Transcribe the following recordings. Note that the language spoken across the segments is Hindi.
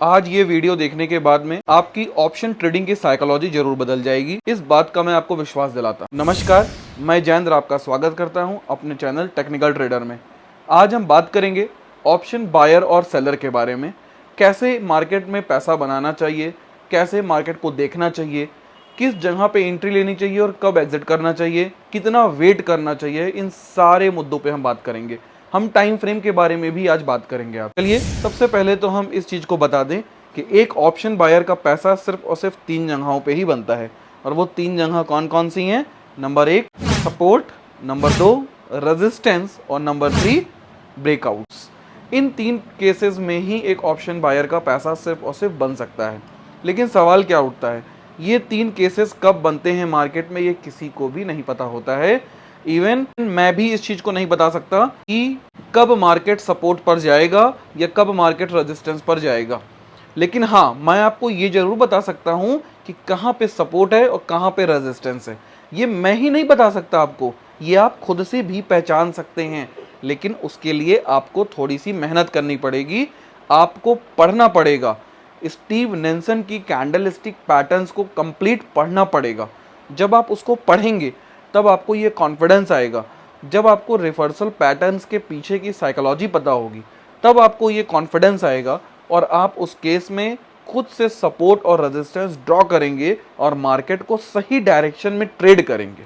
आज ये वीडियो देखने के बाद में आपकी ऑप्शन ट्रेडिंग की साइकोलॉजी जरूर बदल जाएगी, इस बात का मैं आपको विश्वास दिलाता हूं। नमस्कार, मैं जयेंद्र आपका स्वागत करता हूं अपने चैनल टेक्निकल ट्रेडर में। आज हम बात करेंगे ऑप्शन बायर और सेलर के बारे में, कैसे मार्केट में पैसा बनाना चाहिए, कैसे मार्केट को देखना चाहिए, किस जगह पे एंट्री लेनी चाहिए और कब एग्जिट करना चाहिए, कितना वेट करना चाहिए, इन सारे मुद्दों पे हम बात करेंगे। हम टाइम फ्रेम के बारे में भी आज बात करेंगे। आप चलिए सबसे पहले तो हम इस चीज़ को बता दें कि एक ऑप्शन बायर का पैसा सिर्फ और सिर्फ 3 जगहों पे ही बनता है, और वो 3 जगह कौन कौन सी हैं? नंबर 1 सपोर्ट, नंबर 2 रेजिस्टेंस और नंबर 3 ब्रेकआउट्स। इन 3 केसेस में ही एक ऑप्शन बायर का पैसा सिर्फ और सिर्फ बन सकता है। लेकिन सवाल क्या उठता है, ये 3 केसेस कब बनते हैं मार्केट में, ये किसी को भी नहीं पता होता है। इवन मैं भी इस चीज को नहीं बता सकता कि कब मार्केट सपोर्ट पर जाएगा या कब मार्केट रेजिस्टेंस पर जाएगा। लेकिन हाँ, मैं आपको ये जरूर बता सकता हूं कि कहां पे सपोर्ट है और कहां पे रेजिस्टेंस है। ये मैं ही नहीं बता सकता आपको, ये आप खुद से भी पहचान सकते हैं। लेकिन उसके लिए आपको थोड़ी सी मेहनत करनी पड़ेगी, आपको पढ़ना पड़ेगा। स्टीव नेल्सन की कैंडलस्टिक पैटर्न्स को कंप्लीट पढ़ना पड़ेगा। जब आप उसको पढ़ेंगे तब आपको ये कॉन्फिडेंस आएगा। जब आपको रिवर्सल पैटर्न्स के पीछे की साइकोलॉजी पता होगी तब आपको ये कॉन्फिडेंस आएगा और आप उस केस में खुद से सपोर्ट और रेजिस्टेंस ड्रॉ करेंगे और मार्केट को सही डायरेक्शन में ट्रेड करेंगे।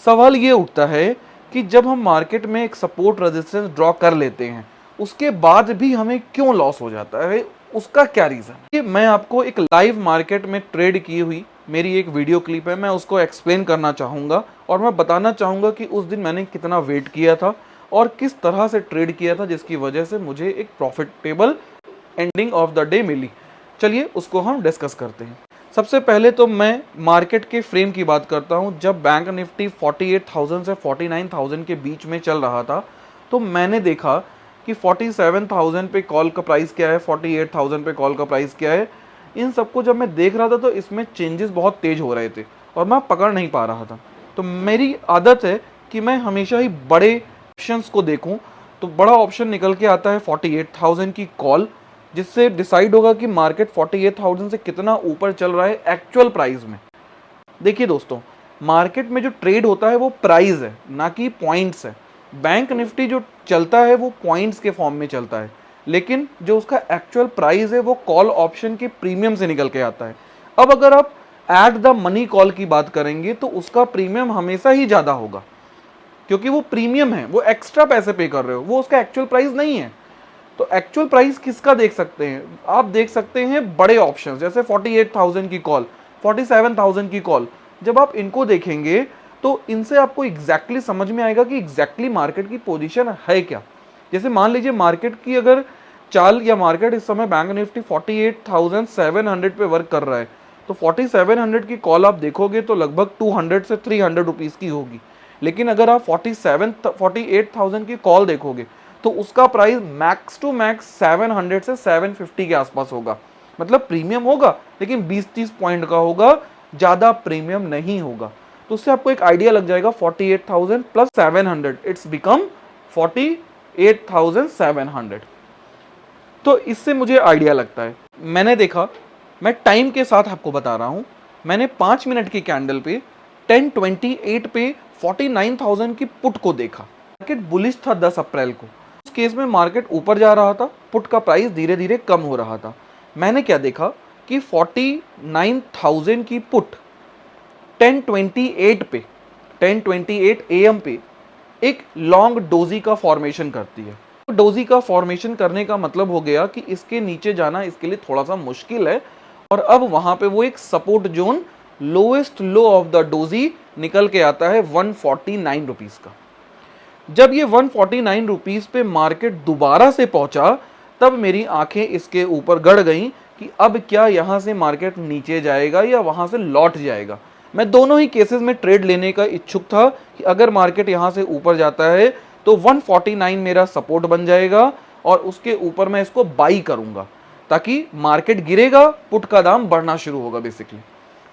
सवाल ये उठता है कि जब हम मार्केट में एक सपोर्ट रेजिस्टेंस ड्रॉ कर लेते हैं उसके बाद भी हमें क्यों लॉस हो जाता है, उसका क्या रीज़न? ये मैं आपको एक लाइव मार्केट में ट्रेड की हुई मेरी एक वीडियो क्लिप है, मैं उसको एक्सप्लेन करना चाहूँगा और मैं बताना चाहूँगा कि उस दिन मैंने कितना वेट किया था और किस तरह से ट्रेड किया था, जिसकी वजह से मुझे एक profitable ending of the day मिली। चलिए उसको हम डिस्कस करते हैं। सबसे पहले तो मैं मार्केट के फ्रेम की बात करता हूं। जब बैंक निफ्टी 48,000 से 49,000 के बीच में चल रहा था तो मैंने देखा कि 47,000 पे कॉल का प्राइस क्या है, 48,000 पे कॉल का प्राइस क्या है। इन सबको जब मैं देख रहा था तो इसमें चेंजेस बहुत तेज हो रहे थे और मैं पकड़ नहीं पा रहा था। तो मेरी आदत है कि मैं हमेशा ही बड़े ऑप्शंस को देखूं। तो बड़ा ऑप्शन निकल के आता है 48,000 की कॉल, जिससे डिसाइड होगा कि मार्केट 48,000 से कितना ऊपर चल रहा है एक्चुअल प्राइस में। देखिए दोस्तों, मार्केट में जो ट्रेड होता है वो प्राइस है, ना कि पॉइंट्स है। बैंक निफ्टी जो चलता है वो पॉइंट्स के फॉर्म में चलता है, लेकिन जो उसका एक्चुअल प्राइस है वो कॉल ऑप्शन के प्रीमियम से निकल के आता है। अब अगर आप एट द मनी कॉल की बात करेंगे तो उसका प्रीमियम हमेशा ही ज़्यादा होगा, क्योंकि वो प्रीमियम है, वो एक्स्ट्रा पैसे पे कर रहे हो, वो उसका एक्चुअल प्राइस नहीं है। तो एक्चुअल प्राइस किसका देख सकते हैं आप? देख सकते हैं बड़े ऑप्शंस, जैसे 48,000 की कॉल, 47,000 की कॉल। जब आप इनको देखेंगे तो इनसे आपको एग्जैक्टली समझ में आएगा कि एग्जैक्टली मार्केट की पोजीशन है क्या। जैसे मान लीजिए मार्केट की अगर चाल या मार्केट इस समय बैंक निफ्टी 48,700 पे वर्क कर रहा है, तो 4700 की कॉल आप देखोगे तो लगभग 200 से 300 रुपीज़ की होगी। लेकिन अगर आप 48,000 की कॉल देखोगे तो उसका प्राइस मैक्स टू मैक्स 700 से 750 के आसपास होगा। मतलब प्रीमियम होगा लेकिन 20-30 पॉइंट का होगा, ज़्यादा प्रीमियम नहीं होगा। तो उससे आपको एक आइडिया लग जाएगा 48,000 प्लस 700 इट्स बिकम 48,700। तो इससे मुझे आइडिया लगता है। मैंने देखा, मैं टाइम के साथ आपको बता रहा हूं, मैंने 5 मिनट की कैंडल पे 10:28 पे 49,000 की पुट को देखा। मार्केट बुलिश था 10 अप्रैल को। उस केस में मार्केट ऊपर जा रहा था, पुट का प्राइस धीरे धीरे कम हो रहा था। मैंने क्या देखा कि 49,000 की पुट 10:28 पे 10:28 AM पे एक लॉन्ग डोजी का फॉर्मेशन करती है। डोजी का फॉर्मेशन करने का मतलब हो गया कि इसके नीचे जाना इसके लिए थोड़ा सा मुश्किल है, और अब वहां पे वो एक support zone lowest low of the doji निकल के आता है 149 रुपीज का। जब ये 149 रुपीज पे मार्केट दोबारा से पहुंचा तब मेरी आंखें इसके ऊपर गड़ गईं कि अब क्या यहां से मार्केट नीचे जाएगा या वहां से लौट जाएगा। मैं दोनों ही केसेस में ट्रेड लेने का इच्छुक था कि अगर मार्केट यहां से ऊपर जाता है तो 149 मेरा सपोर्ट बन जाएगा और उसके ऊपर मैं इसको बाई करूंगा, ताकि मार्केट गिरेगा, पुट का दाम बढ़ना शुरू होगा बेसिकली।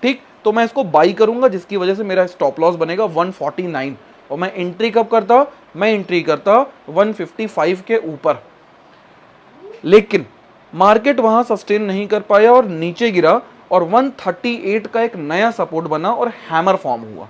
ठीक, तो मैं इसको बाई करूंगा जिसकी वजह से मेरा स्टॉप लॉस बनेगा 149। और मैं एंट्री कब करता? मैं एंट्री करता 155 के ऊपर। लेकिन मार्केट वहां सस्टेन नहीं कर पाया और नीचे गिरा और 138 का एक नया सपोर्ट बना और हैमर फॉर्म हुआ।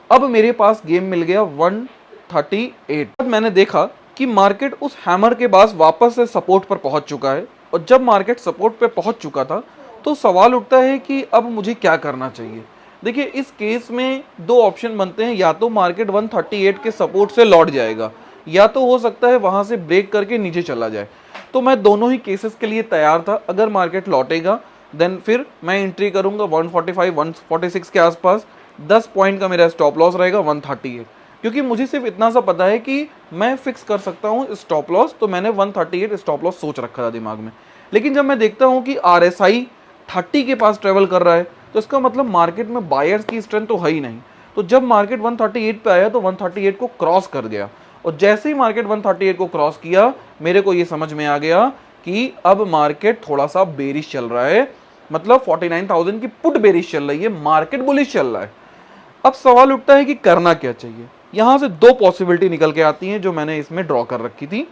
अब मेरे पास गेम मिल गया 138। अब मैंने देखा कि मार्केट उस हैमर के बाद वापस से सपोर्ट पर पहुंच चुका है और जब मार्केट सपोर्ट पे पहुंच चुका था तो सवाल उठता है कि अब मुझे क्या करना चाहिए। देखिए, इस केस में दो ऑप्शन बनते हैं, या तो मार्केट 138 के सपोर्ट से लौट जाएगा या तो हो सकता है वहां से ब्रेक करके नीचे चला जाए। तो मैं दोनों ही केसेस के लिए तैयार था। अगर मार्केट लौटेगा देन फिर मैं एंट्री करूंगा 145 146 के आसपास। 10 पॉइंट का मेरा स्टॉप लॉस रहेगा 138, क्योंकि मुझे सिर्फ इतना सा पता है कि मैं फिक्स कर सकता हूं स्टॉप लॉस, तो मैंने 138 स्टॉप लॉस सोच रखा था दिमाग में। लेकिन जब मैं देखता हूं कि RSI 30 के पास ट्रेवल कर रहा है तो इसका मतलब मार्केट में बायर्स की स्ट्रेंथ तो है ही नहीं। तो जब मार्केट 138 पे आया तो 138 को क्रॉस कर गया और जैसे ही मार्केट 138 को क्रॉस किया मेरे को ये समझ में आ गया कि अब मार्केट थोड़ा सा बेरिश चल रहा है, मतलब 49,000 की पुट बेरिश चल रही है, मार्केट बुलिश चल रहा है। अब सवाल उठता है कि करना क्या चाहिए। यहां से दो पॉसिबिलिटी निकल के आती हैं जो मैंने इसमें ड्रॉ कर रखी थी।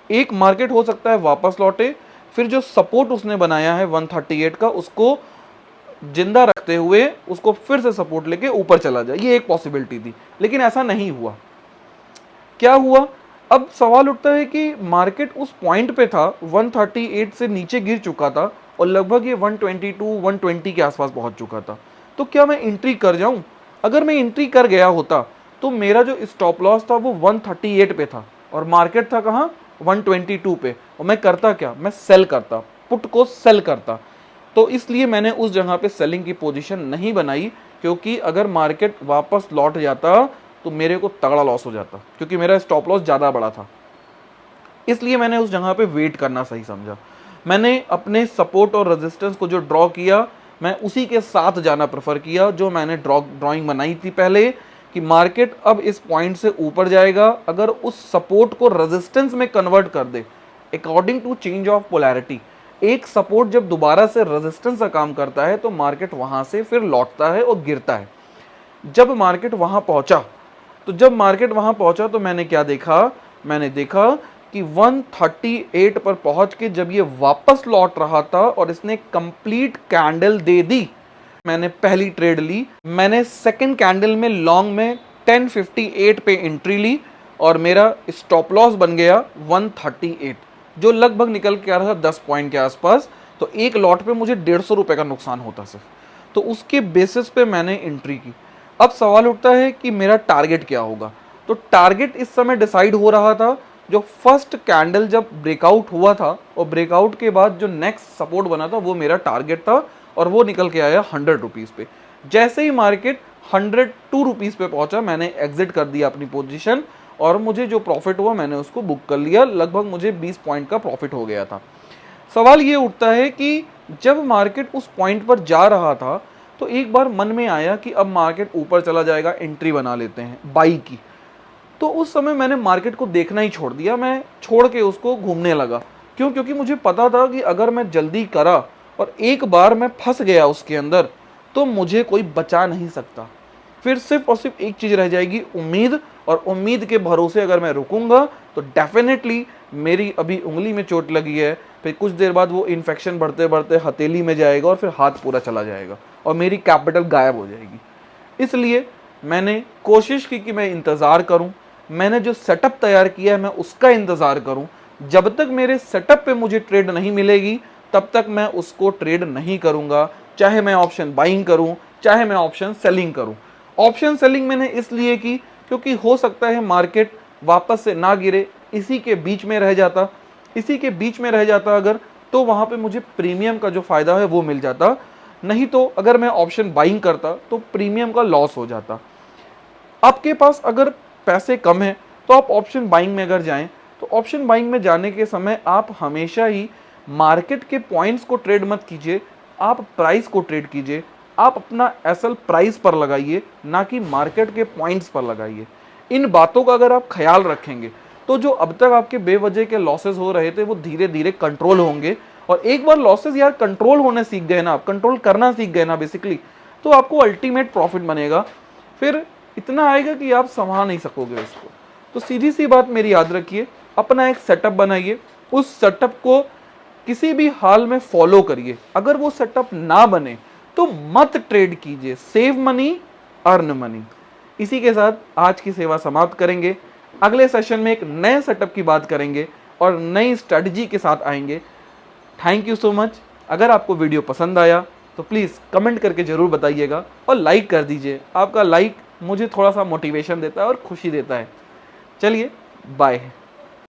एक, मार्केट हो सकता है वापस लौटे, फिर जो सपोर्ट उसने बनाया है 138 का उसको जिंदा रखते हुए उसको फिर से सपोर्ट लेके ऊपर चला जाए, ये एक पॉसिबिलिटी थी। लेकिन ऐसा नहीं हुआ। क्या हुआ? अब सवाल उठता है कि मार्केट उस पॉइंट पे था, 138 से नीचे गिर चुका था और लगभग ये 122 120 के आसपास पहुंच चुका था। तो क्या मैं एंट्री कर जाऊं? अगर मैं एंट्री कर गया होता तो मेरा जो स्टॉप लॉस था वो 138 पे था और मार्केट था कहां? 122 पे। और मैं करता क्या? मैं सेल करता, पुट को सेल करता। तो इसलिए मैंने उस जगह पे सेलिंग की पोजीशन नहीं बनाई, क्योंकि अगर मार्केट वापस लौट जाता तो मेरे को तगड़ा लॉस हो जाता, क्योंकि मेरा स्टॉप लॉस ज़्यादा बड़ा था। इसलिए मैंने उस जगह पे वेट करना सही समझा। मैंने अपने सपोर्ट और रेजिस्टेंस को जो ड्रॉ किया मैं उसी के साथ जाना प्रेफर किया जो मैंने ड्राइंग बनाई थी पहले, कि मार्केट अब इस पॉइंट से ऊपर जाएगा। अगर उस सपोर्ट को रेजिस्टेंस में कन्वर्ट कर दे according to change of polarity, एक सपोर्ट जब दोबारा से रेजिस्टेंस का काम करता है तो मार्केट वहां से फिर लौटता है और गिरता है। जब मार्केट वहां पहुंचा तो मैंने क्या देखा? मैंने देखा कि 138 पर पहुंच के जब ये वापस लौट रहा था और इसने कंप्लीट कैंडल दे दी, मैंने पहली ट्रेड ली। मैंने सेकंड कैंडल में लॉन्ग में 1058 पे एंट्री ली और मेरा स्टॉप लॉस बन गया 138, जो लगभग निकल के आ रहा था 10 पॉइंट के आसपास। तो एक लॉट पे मुझे 150 रुपए का नुकसान होता सिर्फ। तो उसके बेसिस पे मैंने एंट्री की। अब सवाल उठता है कि मेरा टारगेट क्या होगा। तो टारगेट इस समय डिसाइड हो रहा था, जो फर्स्ट कैंडल जब ब्रेकआउट हुआ था और ब्रेकआउट के बाद जो नेक्स्ट सपोर्ट बना था वो मेरा टारगेट था और वो निकल के आया 100 रुपीज़ पे। जैसे ही मार्केट 102 रुपीज़ पे पहुंचा मैंने एग्जिट कर दिया अपनी पोजीशन और मुझे जो प्रॉफिट हुआ मैंने उसको बुक कर लिया। लगभग मुझे 20 पॉइंट का प्रॉफिट हो गया था। सवाल ये उठता है कि जब मार्केट उस पॉइंट पर जा रहा था तो एक बार मन में आया कि अब मार्केट ऊपर चला जाएगा, एंट्री बना लेते हैं बाई की। तो उस समय मैंने मार्केट को देखना ही छोड़ दिया, मैं छोड़ के उसको घूमने लगा। क्यों? क्योंकि मुझे पता था कि अगर मैं जल्दी करा और एक बार मैं फंस गया उसके अंदर तो मुझे कोई बचा नहीं सकता। फिर सिर्फ और सिर्फ एक चीज़ रह जाएगी, उम्मीद। और उम्मीद के भरोसे अगर मैं रुकूंगा तो डेफिनेटली मेरी अभी उंगली में चोट लगी है, फिर कुछ देर बाद वो इन्फेक्शन बढ़ते बढ़ते हथेली में जाएगा और फिर हाथ पूरा चला जाएगा और मेरी कैपिटल गायब हो जाएगी। इसलिए मैंने कोशिश की कि मैं इंतज़ार करूं, मैंने जो सेटअप तैयार किया है मैं उसका इंतज़ार करूं। जब तक मेरे सेटअप पे मुझे ट्रेड नहीं मिलेगी तब तक मैं उसको ट्रेड नहीं करूंगा, चाहे मैं ऑप्शन बाइंग करूं चाहे मैं ऑप्शन सेलिंग करूं। ऑप्शन सेलिंग मैंने इसलिए की क्योंकि हो सकता है मार्केट वापस से ना गिरे, इसी के बीच में रह जाता, अगर तो वहां पे मुझे प्रीमियम का जो फायदा है वो मिल जाता। नहीं तो अगर मैं ऑप्शन बाइंग करता तो प्रीमियम का लॉस हो जाता। आपके पास अगर पैसे कम हैं तो आप ऑप्शन बाइंग में अगर जाएं तो ऑप्शन बाइंग में जाने के समय आप हमेशा ही मार्केट के पॉइंट्स को ट्रेड मत कीजिए, आप प्राइस को ट्रेड कीजिए। आप अपना एसएल प्राइस पर लगाइए, ना कि मार्केट के पॉइंट्स पर लगाइए। इन बातों का अगर आप ख्याल रखेंगे तो जो अब तक आपके बेवजह के लॉसेस हो रहे थे वो धीरे धीरे कंट्रोल होंगे। और एक बार लॉसेस यार कंट्रोल होने सीख गए ना, आप कंट्रोल करना सीख गए ना बेसिकली, तो आपको अल्टीमेट प्रॉफिट बनेगा। फिर इतना आएगा कि आप संभाल नहीं सकोगे उसको। तो सीधी सी बात मेरी याद रखिए, अपना एक सेटअप बनाइए, उस सेटअप को किसी भी हाल में फॉलो करिए। अगर वो सेटअप ना बने तो मत ट्रेड कीजिए। Save money, earn money. इसी के साथ आज की सेवा समाप्त करेंगे। अगले सेशन में एक नए सेटअप की बात करेंगे और नई स्ट्रेटजी के साथ आएंगे। Thank you so much. अगर आपको वीडियो पसंद आया तो प्लीज़ कमेंट करके ज़रूर बताइएगा और लाइक कर दीजिए। आपका लाइक मुझे थोड़ा सा मोटिवेशन देता है और खुशी देता है। चलिए, बाय।